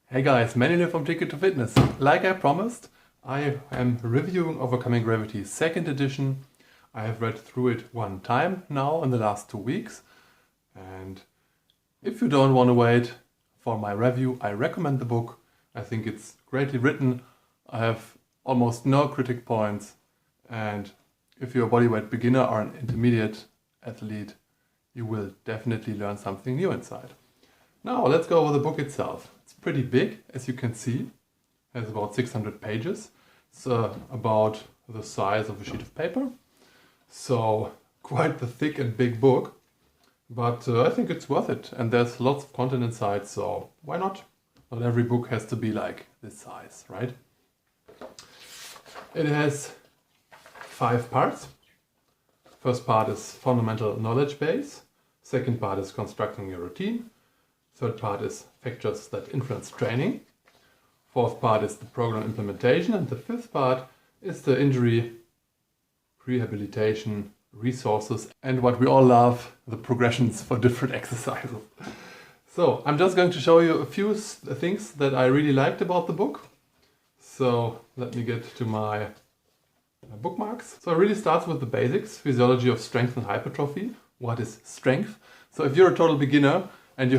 Hey guys, Manny here from Ticket to Fitness. Like I promised, I am reviewing Overcoming Gravity 2nd edition. I have read through it one time now in the last 2 weeks. And if you don't want to wait for my review, I recommend the book. I think it's greatly written. I have almost no critic points. And if you're a bodyweight beginner or an intermediate athlete, you will definitely learn something new inside. Now let's go over the book itself. It's pretty big, as you can see. It has about 600 pages. It's about the size of a sheet of paper. So quite the thick and big book. But I think it's worth it. And there's lots of content inside, so why not? Not every book has to be like this size, right? It has 5 parts. First part is fundamental knowledge base. Second part is constructing your routine. Third part is factors that influence training. Fourth part is the program implementation. And the fifth part is the injury rehabilitation resources and what we all love, the progressions for different exercises. So I'm just going to show you a few things that I really liked about the book. So let me get to my bookmarks. So it really starts with the basics, physiology of strength and hypertrophy. What is strength? So if you're a total beginner, and you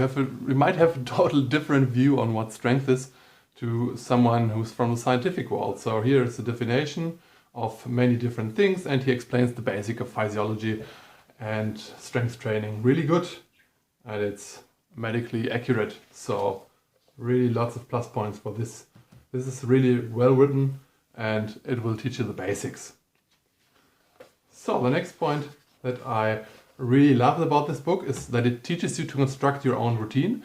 might have a total different view on what strength is to someone who's from the scientific world. So here is the definition of many different things, and he explains the basic of physiology and strength training. Really good, and it's medically accurate. So really lots of plus points for this. This is really well written, and it will teach you the basics. So the next point that I really love about this book is that it teaches you to construct your own routine.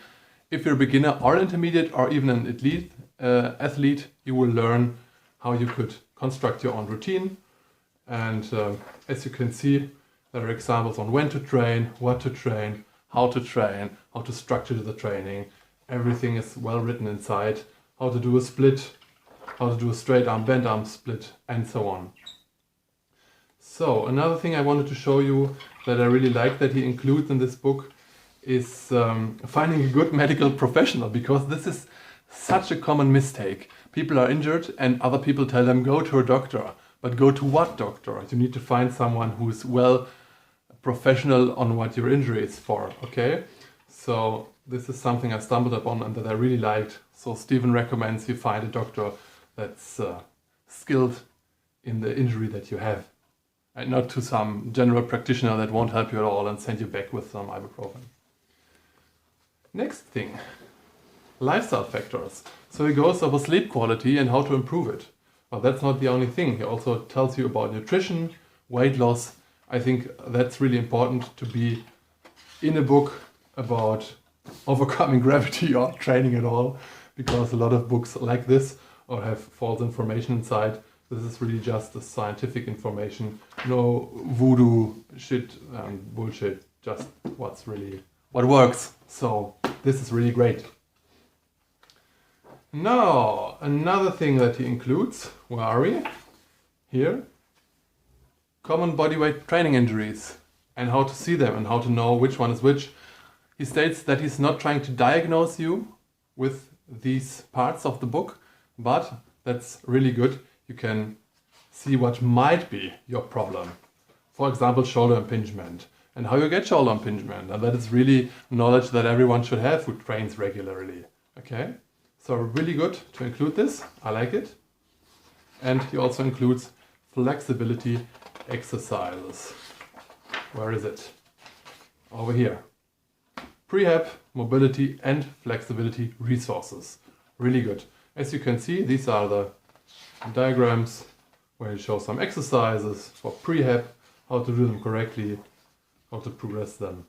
If you're a beginner or intermediate or even an elite athlete, you will learn how you could construct your own routine. And as you can see, there are examples on when to train, what to train, how to structure the training. Everything is well written inside. How to do a split, how to do a straight arm, bent arm split, and so on. So another thing I wanted to show you that I really like that he includes in this book is finding a good medical professional, because this is such a common mistake. People are injured and other people tell them go to a doctor, but go to what doctor? You need to find someone who's well professional on what your injury is for, okay? So this is something I stumbled upon and that I really liked. So Stephen recommends you find a doctor that's skilled in the injury that you have. And not to some general practitioner that won't help you at all and send you back with some ibuprofen. Next thing, lifestyle factors. So he goes over sleep quality and how to improve it. But that's not the only thing. He also tells you about nutrition, weight loss. I think that's really important to be in a book about overcoming gravity or training at all, because a lot of books like this or have false information inside. This is really just the scientific information, no voodoo shit and bullshit, just what works. So this is really great. Now, another thing that he includes, where are we? Here. Common bodyweight training injuries and how to see them and how to know which one is which. He states that he's not trying to diagnose you with these parts of the book, but that's really good. You can see what might be your problem. For example, shoulder impingement and how you get shoulder impingement. And that is really knowledge that everyone should have who trains regularly. Okay, so really good to include this. I like it. And he also includes flexibility exercises. Where is it? Over here. Prehab, mobility and flexibility resources. Really good. As you can see, these are the diagrams where you show some exercises for prehab, how to do them correctly, how to progress them.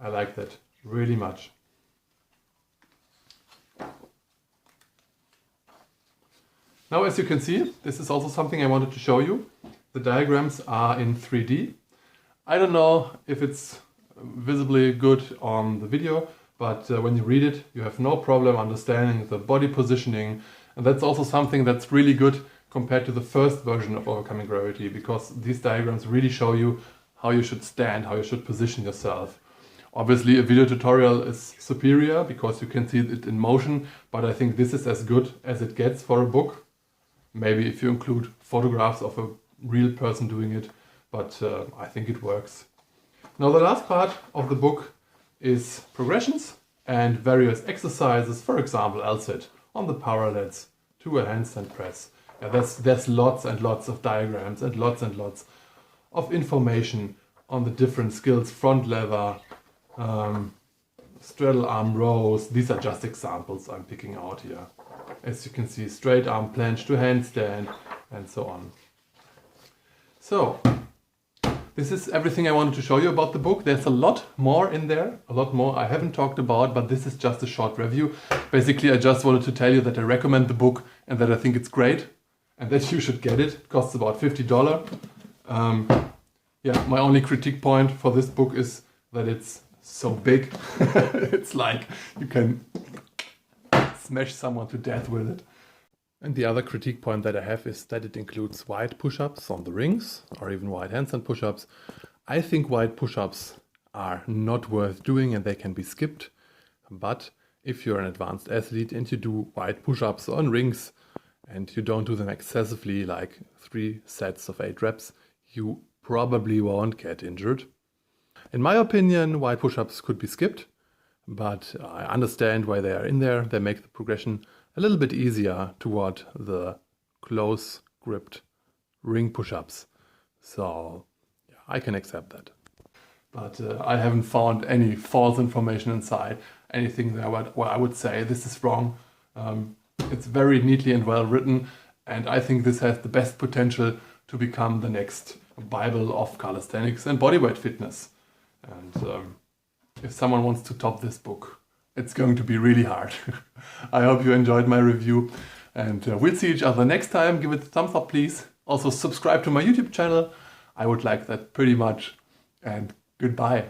I like that really much. Now, as you can see, this is also something I wanted to show you. The diagrams are in 3D. I don't know if it's visibly good on the video, but when you read it, you have no problem understanding the body positioning. And that's also something that's really good compared to the first version of Overcoming Gravity, because these diagrams really show you how you should stand, how you should position yourself. Obviously a video tutorial is superior because you can see it in motion, but I think this is as good as it gets for a book. Maybe if you include photographs of a real person doing it, but I think it works. Now the last part of the book is progressions and various exercises, for example L-sit on the parallels to a handstand press. Yeah, there's lots and lots of diagrams and lots of information on the different skills, front lever, straddle arm rows. These are just examples I'm picking out here. As you can see, straight arm planche to handstand and so on. So, this is everything I wanted to show you about the book. There's a lot more in there, a lot more I haven't talked about, but this is just a short review. Basically, I just wanted to tell you that I recommend the book and that I think it's great and that you should get it. It costs about $50. Yeah, my only critique point for this book is that it's so big. It's like you can smash someone to death with it. And the other critique point that I have is that it includes wide push-ups on the rings or even wide handstand push-ups. I think wide push-ups are not worth doing and they can be skipped. But if you're an advanced athlete and you do wide push-ups on rings and you don't do them excessively, like 3 sets of 8 reps, you probably won't get injured. In my opinion, wide push-ups could be skipped, but I understand why they are in there. They make the progression a little bit easier toward the close gripped ring push-ups. So yeah, I can accept that. But I haven't found any false information inside, anything there where I would say this is wrong. It's very neatly and well written, and I think this has the best potential to become the next Bible of calisthenics and bodyweight fitness. And if someone wants to top this book, it's going to be really hard. I hope you enjoyed my review, and we'll see each other next time. Give it a thumbs up, please. Also subscribe to my YouTube channel. I would like that pretty much. And goodbye.